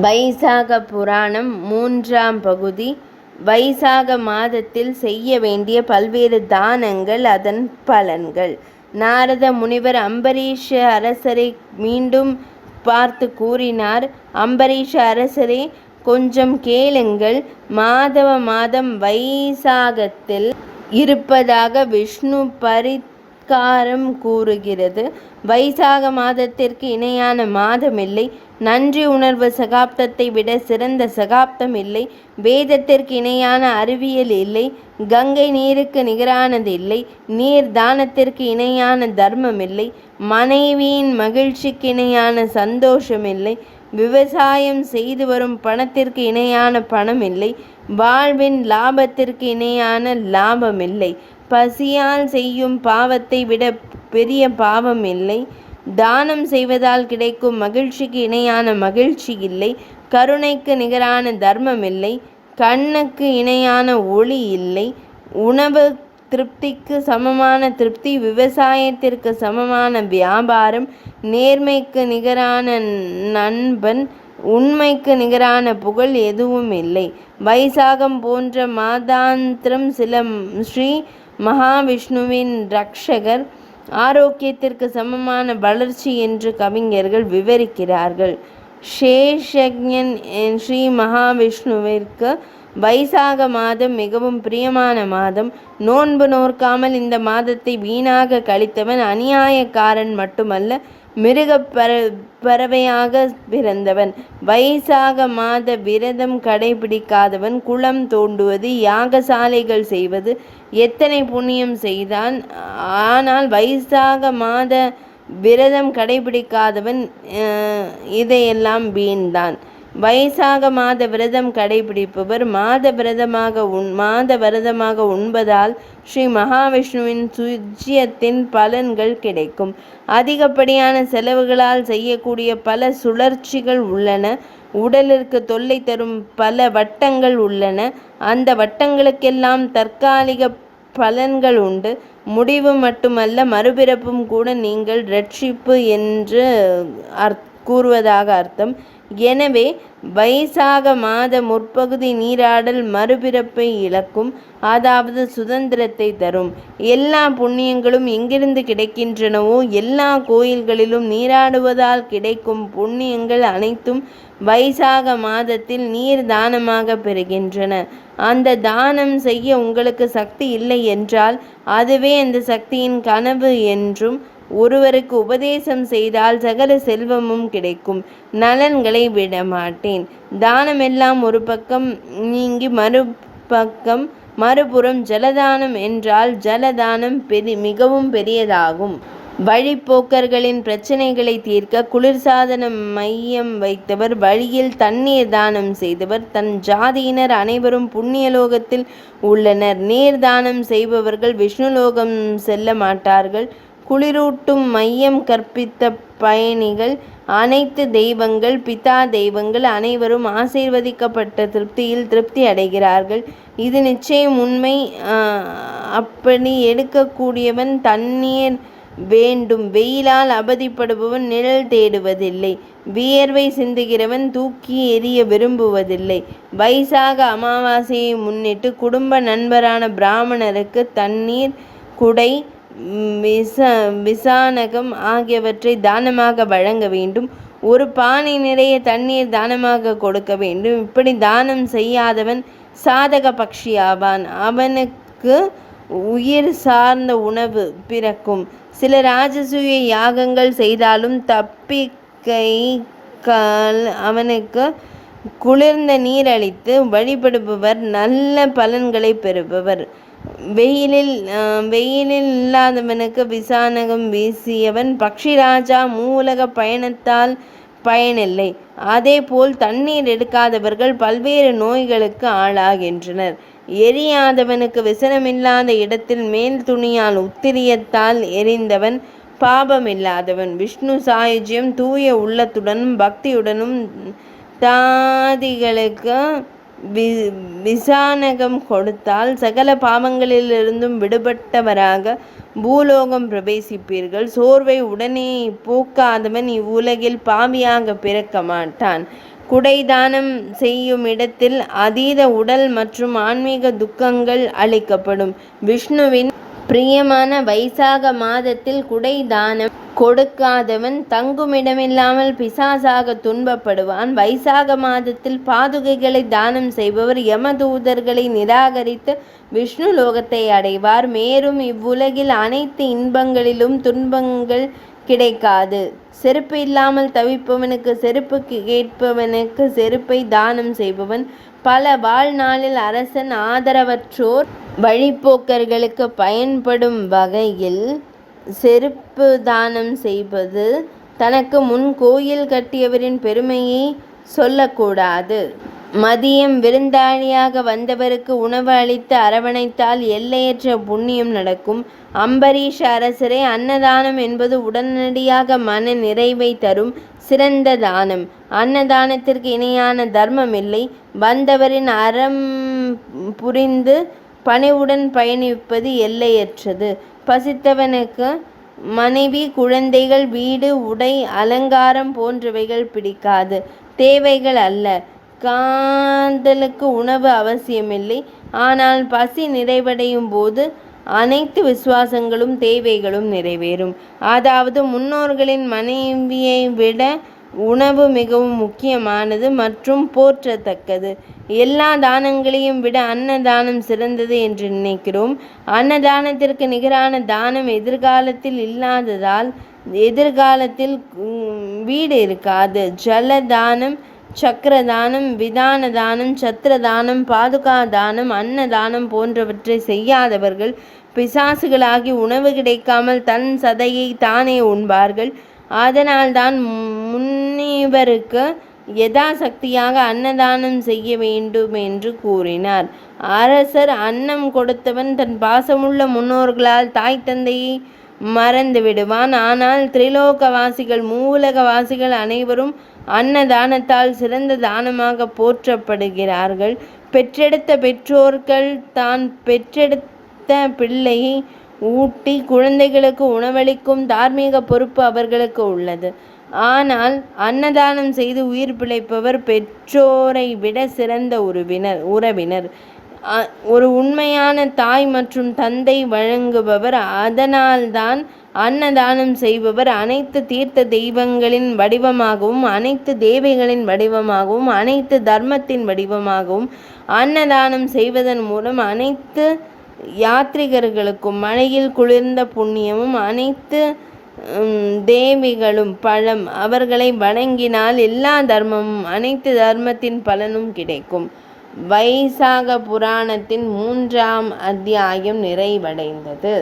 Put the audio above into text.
வைசாக புராணம் மூன்றாம் பகுதி. வைசாக மாதத்தில் செய்ய வேண்டிய பல்வேறு தானங்கள், அதன் பலன்கள். நாரத முனிவர் அம்பரீஷ அரசரை மீண்டும் பார்த்து கூறினார். அம்பரீஷ அரசரே, கொஞ்சம் கேளுங்கள். மாதவ மாதம் வைசாகத்தில் இருப்பதாக விஷ்ணு பரித்காரம் கூறுகிறது. வைசாக மாதத்திற்கு இணையான மாதமில்லை. நன்றி உணர்வு சகாப்தத்தை விட சிறந்த சகாப்தம் இல்லை. வேதத்திற்கு இணையான அறிவியல் இல்லை. கங்கை நீருக்கு நிகரானது இல்லை. நீர் தானத்திற்கு இணையான தர்மம் இல்லை. மனைவியின் மகிழ்ச்சிக்கு இணையான சந்தோஷம் இல்லை. விவசாயம் செய்து வரும் பணத்திற்கு இணையான பணம் இல்லை. வாழ்வின் லாபத்திற்கு இணையான லாபம் இல்லை. பசியால் செய்யும் பாவத்தை விட பெரிய பாவம் இல்லை. தானம் செய்வதால் கிடைக்கும் மகிழ்ச்சிக்கு இணையான மகிழ்ச்சி இல்லை. கருணைக்கு நிகரான தர்மம் இல்லை. கண்ணுக்கு இணையான ஒளி இல்லை. உணவு திருப்திக்கு சமமான திருப்தி, விவசாயத்திற்கு சமமான வியாபாரம், நேர்மைக்கு நிகரான நண்பன், உண்மைக்கு நிகரான புகழ் எதுவும் இல்லை. வைசாகம் போன்ற மாதாந்திரம் சில ஸ்ரீ மகாவிஷ்ணுவின் ரக்ஷகர், ஆரோக்கியத்திற்கு சமமான வளர்ச்சி என்று கவிஞர்கள் விவரிக்கிறார்கள். சேஷக்ஞன் ஸ்ரீ மகாவிஷ்ணுவிற்கு வைசாக மாதம் மிகவும் பிரியமான மாதம். நோன்பு நோற்காமல் இந்த மாதத்தை வீணாக கழித்தவன் அநியாயக்காரன் மட்டுமல்ல, மிருக பறவையாக பிறந்தவன். வைசாக மாத விரதம் கடைபிடிக்காதவன் குளம் தோண்டுவது, யாகசாலைகள் செய்வது எத்தனை புண்ணியம் செய்தான். ஆனால் வைசாக மாத விரதம் கடைபிடிக்காதவன் இதையெல்லாம் வீண்தான். வைசாக மாத விரதம் கடைபிடிப்பவர் மாத விரதமாக உண்பதால் ஸ்ரீ மகாவிஷ்ணுவின் சுஜ்யத்தின் பலன்கள் கிடைக்கும். அதிகப்படியான செலவுகளால் செய்யக்கூடிய பல சுழற்சிகள் உள்ளன. உடலிற்கு தொல்லை தரும் பல வட்டங்கள் உள்ளன. அந்த வட்டங்களுக்கெல்லாம் தற்காலிக பலன்கள் உண்டு. முடிவு மட்டுமல்ல, மறுபிறப்பும் கூட நீங்கள் ரட்சிப்பு என்று கூறுவதாக அர்த்தம். எனவே வைசாக மாத முற்பகுதி நீராடல் மறுபிறப்பை இழக்கும், அதாவது சுதந்திரத்தை தரும். எல்லா புண்ணியங்களும் எங்கிருந்து கிடைக்கின்றனவோ, எல்லா கோயில்களிலும் நீராடுவதால் கிடைக்கும் புண்ணியங்கள் அனைத்தும் வைசாக மாதத்தில் நீர் தானமாக பெறுகின்றன. அந்த தானம் செய்ய உங்களுக்கு சக்தி இல்லை என்றால் அதுவே அந்த சக்தியின் கனவு என்றும், ஒருவருக்கு உபதேசம் செய்தால் சகல செல்வமும் கிடைக்கும். நலன்களை விடமாட்டேன். தானமெல்லாம் ஒரு பக்கம் நீங்கி மறுபுறம் ஜலதானம் என்றால் ஜலதானம் மிகவும் பெரியதாகும். வழிப்போக்கர்களின் பிரச்சனைகளை தீர்க்க குளிர்சாதன மையம் வைத்தவர், வழியில் தண்ணீர் தானம் செய்தவர், தன் ஜாதியினர் அனைவரும் புண்ணியலோகத்தில் உள்ளனர். நீர் தானம் செய்பவர்கள் விஷ்ணுலோகம் செல்ல மாட்டார்கள். குளிரூட்டும் மையம் கற்பித்த பயணிகள், அனைத்து தெய்வங்கள், பிதா தெய்வங்கள் அனைவரும் ஆசீர்வதிக்கப்பட்ட திருப்தியில் திருப்தி அடைகிறார்கள். இது நிச்சயம் உண்மை. அப்படி எடுக்கக்கூடியவன் தண்ணீர் வேண்டும். வெயிலால் அவதிப்படுபவன் நிழல் தேடுவதில்லை. வியர்வை சிந்துகிறவன் தூக்கி எறிய விரும்புவதில்லை. வைசாக அமாவாசையை முன்னிட்டு குடும்ப நண்பரான பிராமணருக்கு தண்ணீர், குடை, விசானகம் ஆகியவற்றை தானமாக வழங்க வேண்டும். ஒரு பானை நிறைய தண்ணீர் தானமாக கொடுக்க வேண்டும். இப்படி தானம் செய்யாதவன் சாதக பக்ஷி ஆவான். அவனுக்கு உயிர் சார்ந்த உணவு பிறக்கும். சில ராஜசூய யாகங்கள் செய்தாலும் அவனுக்கு குளிர்ந்த நீர் அளித்து வழிபடுபவர் நல்ல பலன்களை பெறுபவர். வெயிலில் இல்லாதவனுக்கு விசானகம் வீசியவன் பக்ஷிராஜா. மூலக பயணத்தால் பயனில்லை. அதேபோல் தண்ணீர் எடுக்காதவர்கள் பல்வேறு நோய்களுக்கு ஆளாகின்றனர். எரியாதவனுக்கு விசனமில்லாத இடத்தில் மேல் துணியால் உத்திரியத்தால் எரிந்தவன் பாபமில்லாதவன். விஷ்ணு சாயுஜ்யம் தூய உள்ளத்துடனும் பக்தியுடனும் தாதிகளுக்கு விசானகம் கொடுத்தால் சகல பாவங்களிலிருந்தும் விடுபட்டவராக பூலோகம் பிரவேசிப்பீர்கள். சோர்வை உடனே போக்காதவன் இவ்வுலகில் பாவியாக பிறக்க மாட்டான். குடை தானம் செய்யும் இடத்தில் அதீத உடல் மற்றும் ஆன்மீக துக்கங்கள் அளிக்கப்படும். விஷ்ணுவின் பிரியமான வைசாக மாதத்தில் குடை தானம் கொடுக்காதவன் தங்குமிடமில்லாமல் பிசாசாக துன்பப்படுவான். வைசாக மாதத்தில் பாதுகைகளை தானம் செய்பவர் யமதூதர்களை நிராகரித்து விஷ்ணு லோகத்தை அடைவார். மேலும் இவ்வுலகில் அனைத்து இன்பங்களிலும் துன்பங்கள் கிடைக்காது. செருப்பு இல்லாமல் தவிப்பவனுக்கு செருப்பு கேட்பவனுக்கு செருப்பை தானம் செய்பவன் பல வாழ்நாளில் அரசன் ஆதரவற்றோர் வழிப்போக்கர்களுக்கு பயன்படும் வகையில் செருப்பு தானம் செய்வது தனக்கு முன் கோயில் கட்டியவரின் பெருமையை சொல்லக்கூடாது. மதியம் விருந்தாளியாக வந்தவருக்கு உணவு அளித்து அரவணைத்தால் எல்லையற்ற புண்ணியம் நடக்கும். அம்பரீஷ அரசரே, அன்னதானம் என்பது உடனடியாக மன நிறைவை தரும் சிறந்த தானம். அன்னதானத்திற்கு இணையான தர்மம் இல்லை. வந்தவரின் அறம் புரிந்து பணிவுடன் பயணிப்பது எல்லையற்றது. பசித்தவனுக்கு மனைவி, குழந்தைகள், வீடு, உடை, அலங்காரம் போன்றவைகள் பிடிக்காது. தேவைகள் அல்ல. காதலுக்கு உணவு அவசியமில்லை. ஆனால் பசி நிறைவடையும் போது அனைத்து விசுவாசங்களும் தேவைகளும் நிறைவேறும். அதாவது முன்னோர்களின் மனைவியை விட உணவு மிகவும் முக்கியமானது மற்றும் போற்றத்தக்கது. எல்லா தானங்களையும் விட அன்னதானம் சிறந்தது என்று நினைக்கிறோம். அன்னதானத்திற்கு நிகரான தானம் எதிர்காலத்தில் இல்லாததால் எதிர்காலத்தில் வீடு இருக்காது. ஜலதானம், சக்கரதானம், விதான தானம், சத்திரதானம், பாதுகா தானம், அன்னதானம் போன்றவற்றை செய்யாதவர்கள் பிசாசுகளாகி உணவு கிடைக்காமல் தன் சதையை தானே உண்பார்கள். அதனால்தான் முனிவருக்கு யதாசக்தியாக அன்னதானம் செய்ய வேண்டும் என்று கூறினார். அரசர் அன்னம் கொடுத்தவன் தன் பாசமுள்ள முன்னோர்களால் தாய் தந்தையை மறந்து விடுவான். ஆனால் திரிலோகவாசிகள், மூவுலகவாசிகள் அனைவரும் அன்னதானத்தால் சிறந்த தானமாக போற்றப்படுகிறார்கள். பெற்றெடுத்த பெற்றோர்கள் தான் பெற்றெடுத்த பிள்ளையை ஊட்டி குழந்தைகளுக்கு உணவளிக்கும் தார்மீக பொறுப்பு அவர்களுக்கு உள்ளது. ஆனால் அன்னதானம் செய்து உயிர் பிழைப்பவர் பெற்றோரை விட சிறந்த உறவினர். ஒரு உண்மையான தாய் மற்றும் தந்தை வழங்குபவர். அதனால்தான் அன்னதானம் செய்பவர் அனைத்து தீர்த்த தெய்வங்களின் வடிவமாகவும் அனைத்து தேவைகளின் வடிவமாகவும் அனைத்து தர்மத்தின் வடிவமாகவும் அன்னதானம் செய்வதன் மூலம் அனைத்து யாத்ரிகர்களுக்கும் மழையில் குளிர்ந்த புண்ணியமும் அனைத்து தேவிகளும் பழம் அவர்களை வணங்கினால் எல்லா தர்மமும் அனைத்து தர்மத்தின் பலனும் கிடைக்கும். வைசாக புராணத்தின் 3ஆம் அத்தியாயம் நிறைவடைந்தது.